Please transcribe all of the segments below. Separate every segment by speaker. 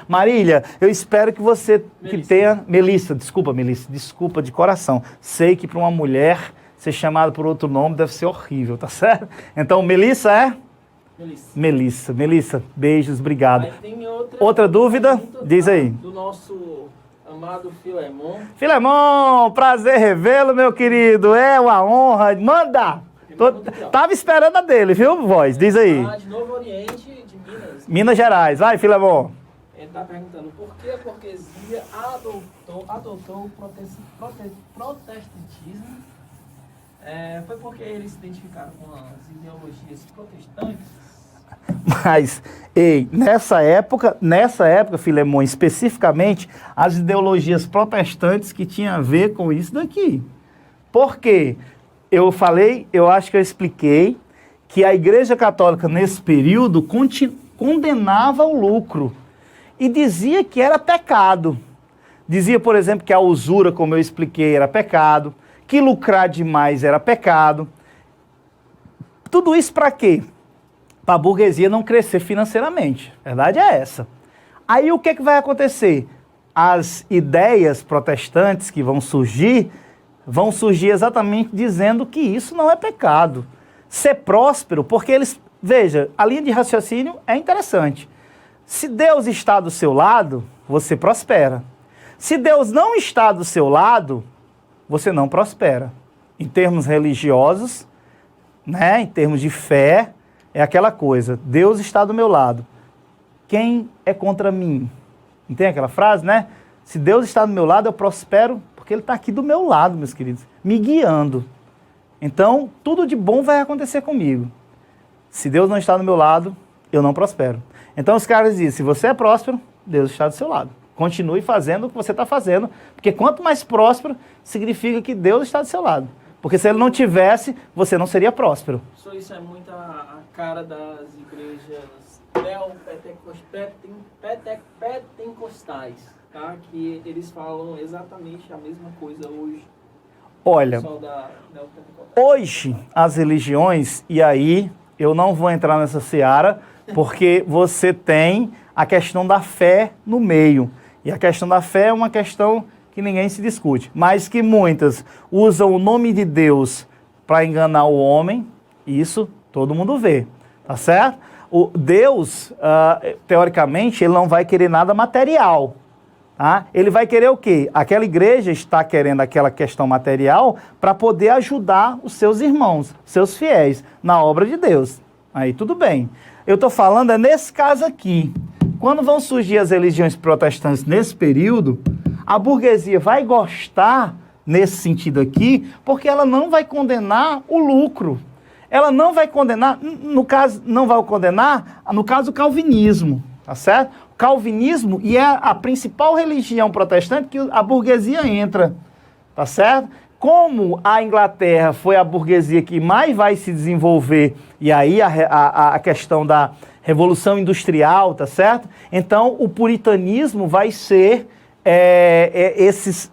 Speaker 1: Marília, eu espero que você que tenha... Melissa, desculpa de coração. Sei que para uma mulher ser chamada por outro nome deve ser horrível, tá certo? Então, Melissa é? Melissa, beijos, obrigado.
Speaker 2: Aí tem
Speaker 1: outra dúvida? Diz aí.
Speaker 2: Do nosso amado Filemon.
Speaker 1: Filemon, prazer revê-lo, meu querido. É uma honra. Manda! Tava esperando a dele, viu, voz? Diz aí.
Speaker 2: De Novo Oriente, de Minas.
Speaker 1: Minas Gerais. Vai, Filemon.
Speaker 2: Ele está perguntando por que a burguesia adotou o protestantismo. Foi porque eles se identificaram com as ideologias protestantes?
Speaker 1: Mas, nessa época, Filemon, especificamente, as ideologias protestantes que tinham a ver com isso daqui. Por quê? Eu acho que eu expliquei que a Igreja Católica, nesse período, condenava o lucro e dizia que era pecado. Dizia, por exemplo, que a usura, como eu expliquei, era pecado, que lucrar demais era pecado. Tudo isso para quê? Para a burguesia não crescer financeiramente. A verdade é essa. Aí o que vai acontecer? As ideias protestantes que vão surgir exatamente dizendo que isso não é pecado. Ser próspero, porque eles... Veja, a linha de raciocínio é interessante. Se Deus está do seu lado, você prospera. Se Deus não está do seu lado, você não prospera. Em termos religiosos, né, em termos de fé, é aquela coisa, Deus está do meu lado. Quem é contra mim? Não tem aquela frase, né? Se Deus está do meu lado, eu prospero, porque Ele está aqui do meu lado, meus queridos, me guiando. Então, tudo de bom vai acontecer comigo. Se Deus não está do meu lado, eu não prospero. Então os caras dizem, se você é próspero, Deus está do seu lado. Continue fazendo o que você está fazendo, porque quanto mais próspero, significa que Deus está do seu lado. Porque se Ele não tivesse, você não seria próspero.
Speaker 2: Isso é muito a cara das igrejas pentecostais, tá? Que eles falam exatamente a mesma coisa hoje.
Speaker 1: Olha, hoje as religiões, e aí eu não vou entrar nessa seara, porque você tem a questão da fé no meio. E a questão da fé é uma questão que ninguém se discute, mas que muitas usam o nome de Deus para enganar o homem, isso todo mundo vê, tá certo? O Deus, teoricamente, ele não vai querer nada material, tá? Ele vai querer o quê? Aquela igreja está querendo aquela questão material para poder ajudar os seus irmãos, seus fiéis, na obra de Deus. Aí tudo bem. Eu estou falando nesse caso aqui. Quando vão surgir as religiões protestantes nesse período, a burguesia vai gostar, nesse sentido aqui, porque ela não vai condenar o lucro. Ela não vai condenar, no caso, o calvinismo, tá certo? O calvinismo, e é a principal religião protestante que a burguesia entra, tá certo? Como a Inglaterra foi a burguesia que mais vai se desenvolver, e aí a questão da Revolução Industrial, tá certo? Então, o puritanismo vai ser,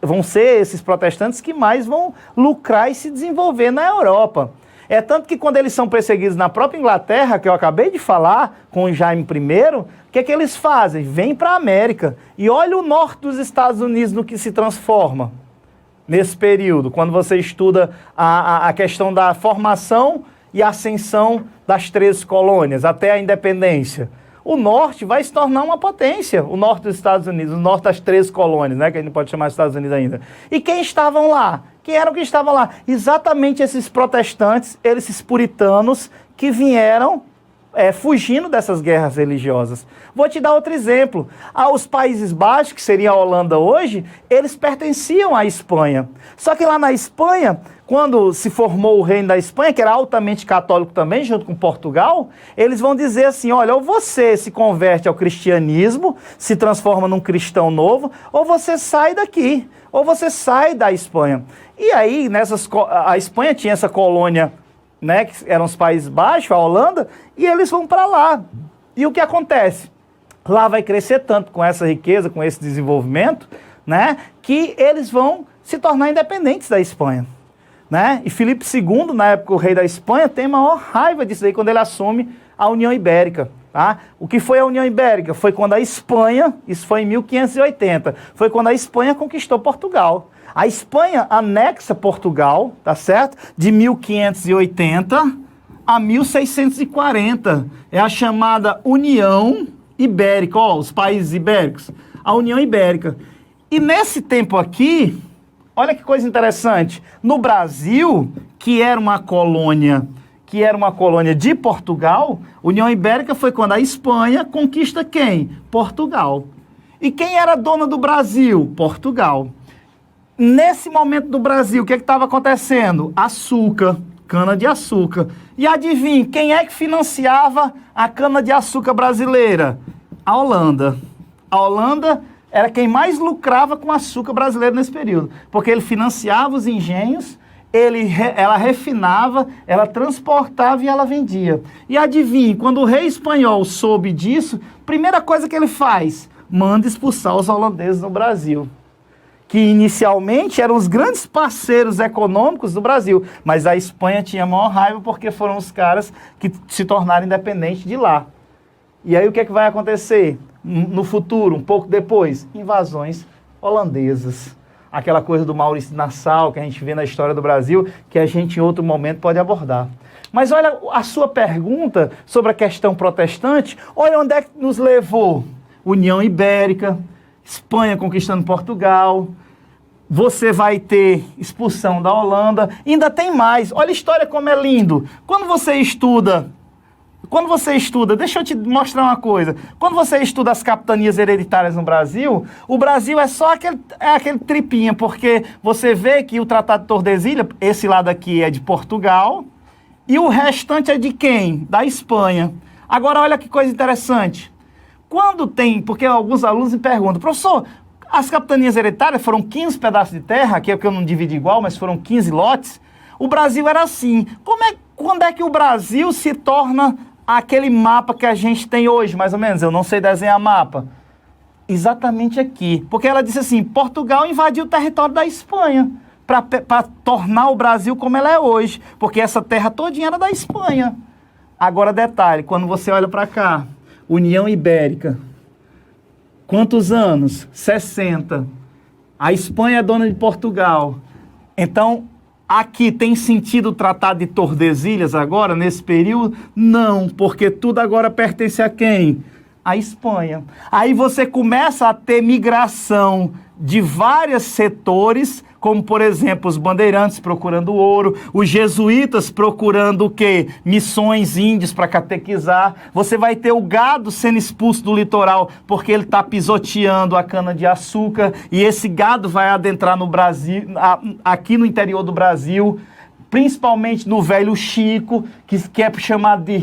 Speaker 1: vão ser esses protestantes que mais vão lucrar e se desenvolver na Europa. É tanto que quando eles são perseguidos na própria Inglaterra, que eu acabei de falar, com o Jaime I, o que é que eles fazem? Vêm para a América. E olha o norte dos Estados Unidos no que se transforma nesse período, quando você estuda a questão da formação e ascensão das 13 colônias, até a independência. O norte vai se tornar uma potência, o norte dos Estados Unidos, o norte das 13 colônias, né, que a gente pode chamar de Estados Unidos ainda. E quem estavam lá? Quem eram que estavam lá? Exatamente esses protestantes, esses puritanos que vieram fugindo dessas guerras religiosas. Vou te dar outro exemplo. Os Países Baixos, que seria a Holanda hoje, eles pertenciam à Espanha. Só que lá na Espanha, quando se formou o reino da Espanha, que era altamente católico também, junto com Portugal, eles vão dizer assim, olha, ou você se converte ao cristianismo, se transforma num cristão novo, ou você sai daqui, ou você sai da Espanha. E aí, a Espanha tinha essa colônia, né, que eram os Países Baixos, a Holanda, e eles vão para lá. E o que acontece? Lá vai crescer tanto com essa riqueza, com esse desenvolvimento, né, que eles vão se tornar independentes da Espanha. Né? E Filipe II, na época o rei da Espanha, tem maior raiva disso aí quando ele assume a União Ibérica. Tá? O que foi a União Ibérica? Foi quando a Espanha, isso foi em 1580, foi quando a Espanha conquistou Portugal. A Espanha anexa Portugal, tá certo? De 1580 a 1640. É a chamada União Ibérica, ó, os países ibéricos. A União Ibérica. E nesse tempo aqui, olha que coisa interessante. No Brasil, que era uma colônia de Portugal, União Ibérica foi quando a Espanha conquista quem? Portugal. E quem era dona do Brasil? Portugal. Nesse momento do Brasil, o que estava acontecendo? Açúcar, cana-de-açúcar. E adivinhe, quem é que financiava a cana-de-açúcar brasileira? A Holanda. A Holanda era quem mais lucrava com açúcar brasileiro nesse período, porque ele financiava os engenhos, ela refinava, ela transportava e ela vendia. E adivinhe, quando o rei espanhol soube disso, primeira coisa que ele faz, manda expulsar os holandeses no Brasil, que inicialmente eram os grandes parceiros econômicos do Brasil, mas a Espanha tinha maior raiva porque foram os caras que se tornaram independentes de lá. E aí o que é que vai acontecer no futuro, um pouco depois? Invasões holandesas. Aquela coisa do Maurício Nassau, que a gente vê na história do Brasil, que a gente em outro momento pode abordar. Mas olha a sua pergunta sobre a questão protestante, olha onde é que nos levou. União Ibérica, Espanha conquistando Portugal, você vai ter expulsão da Holanda, ainda tem mais. Olha a história como é lindo. Quando você estuda, deixa eu te mostrar uma coisa. Quando você estuda as capitanias hereditárias no Brasil, o Brasil é só aquele tripinha, porque você vê que o Tratado de Tordesilhas, esse lado aqui é de Portugal, e o restante é de quem? Da Espanha. Agora, olha que coisa interessante. Quando tem, porque alguns alunos me perguntam, professor, as capitanias hereditárias foram 15 pedaços de terra, que é porque eu não dividi igual, mas foram 15 lotes. O Brasil era assim. Quando é que o Brasil se torna aquele mapa que a gente tem hoje, mais ou menos? Eu não sei desenhar mapa. Exatamente aqui. Porque ela disse assim, Portugal invadiu o território da Espanha para tornar o Brasil como ela é hoje. Porque essa terra todinha era da Espanha. Agora, detalhe, quando você olha para cá, União Ibérica, quantos anos? 60. A Espanha é dona de Portugal. Então, aqui tem sentido o Tratado de Tordesilhas agora, nesse período? Não, porque tudo agora pertence a quem? A Espanha. Aí você começa a ter migração de vários setores, como, por exemplo, os bandeirantes procurando ouro, os jesuítas procurando o quê? Missões índias para catequizar. Você vai ter o gado sendo expulso do litoral porque ele está pisoteando a cana-de-açúcar e esse gado vai adentrar no Brasil, aqui no interior do Brasil, principalmente no Velho Chico, que é chamado de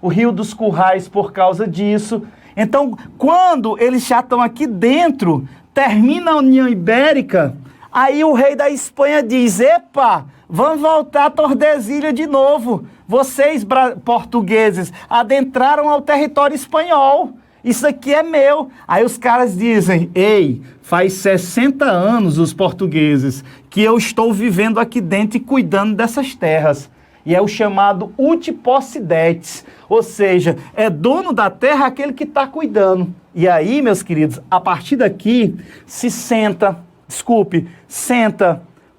Speaker 1: o Rio dos Currais por causa disso. Então, quando eles já estão aqui dentro, termina a União Ibérica, aí o rei da Espanha diz, epa, vamos voltar a Tordesilhas de novo. Vocês, portugueses, adentraram ao território espanhol. Isso aqui é meu. Aí os caras dizem, ei, faz 60 anos os portugueses que eu estou vivendo aqui dentro e cuidando dessas terras. E é o chamado utipossidetes, ou seja, é dono da terra aquele que está cuidando. E aí, meus queridos, a partir daqui senta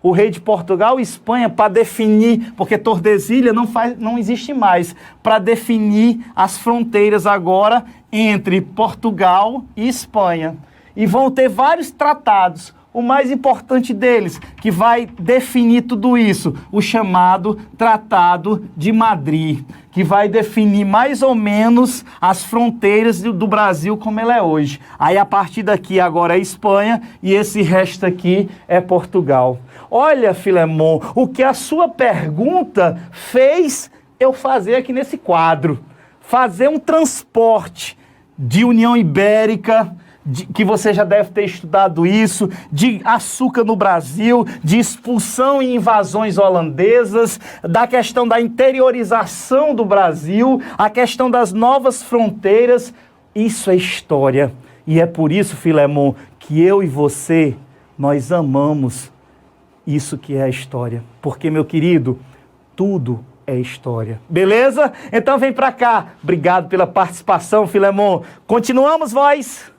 Speaker 1: o rei de Portugal e Espanha para definir, porque Tordesilhas não existe mais, para definir as fronteiras agora entre Portugal e Espanha. E vão ter vários tratados. O mais importante deles, que vai definir tudo isso, o chamado Tratado de Madrid, que vai definir mais ou menos as fronteiras do Brasil como ela é hoje. Aí a partir daqui agora é Espanha e esse resto aqui é Portugal. Olha, Filemon, o que a sua pergunta fez eu fazer aqui nesse quadro. Fazer um transporte de União Ibérica, que você já deve ter estudado isso, de açúcar no Brasil, de expulsão e invasões holandesas, da questão da interiorização do Brasil, a questão das novas fronteiras. Isso é história. E é por isso, Filemon, que eu e você, nós amamos isso que é a história. Porque, meu querido, tudo é história. Beleza? Então vem pra cá. Obrigado pela participação, Filemon. Continuamos, voz.